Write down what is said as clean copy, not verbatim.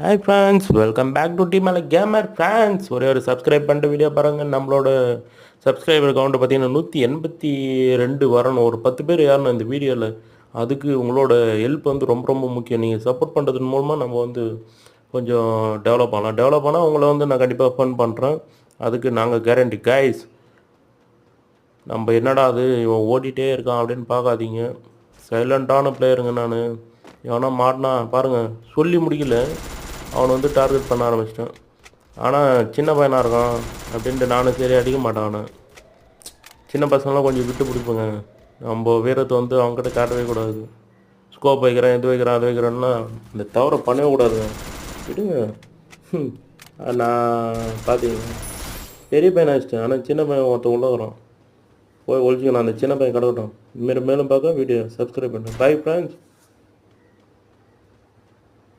Hi friends, welcome back to டீமேல gamer friends. ஒரே ஒரு சப்ஸ்கிரைப் பண்ணிட்டு வீடியோ பாருங்கள். நம்மளோட சப்ஸ்கிரைபர் கவுண்ட்டை பார்த்தீங்கன்னா 182 வரணும். ஒரு 10 பேர் யாருன்னு இந்த வீடியோவில். அதுக்கு உங்களோட ஹெல்ப் வந்து ரொம்ப ரொம்ப முக்கியம். நீங்கள் சப்போர்ட் பண்ணுறதன் மூலமாக நம்ம வந்து கொஞ்சம் டெவலப் ஆகலாம். டெவலப் ஆனால் உங்களை வந்து நான் கண்டிப்பாக ஃபன் பண்ணுறேன். அதுக்கு நாங்கள் கேரண்டி கைஸ். நம்ம என்னடா அது இவன் ஓடிட்டே இருக்கான் அப்படின்னு பார்க்காதீங்க. சைலண்ட்டான பிளேயருங்க நான். எவனா மாட்டினா பாருங்கள், சொல்லி முடிக்கல அவனை வந்து டார்கெட் பண்ண ஆரம்பிச்சிட்டேன். ஆனால் சின்ன பையனாக இருக்கான் அப்படின்ட்டு நானும் சரி அடிக்க மாட்டான். அவனை சின்ன பசங்களாம் கொஞ்சம் விட்டு பிடிப்பேங்க. நம்ம வீரத்தை வந்து அவங்ககிட்ட காட்டவே கூடாது. ஸ்கோப் வைக்கிறேன், இது வைக்கிறேன், அது வைக்கிறேன்னா இந்த தவறை பண்ணவே கூடாதுங்க. விடுங்க. நான் பார்த்தீங்க பெரிய பையன் ஆகிச்சிட்டேன். ஆனால் சின்ன பையன் ஒருத்தன் உள்ள வரான். போய் ஒழிச்சிக்கணும். அந்த சின்ன பையன் கிடக்கட்டும். மேலும் பார்க்க வீடியோ சப்ஸ்கிரைப் பண்ணுறேன். Bye friends.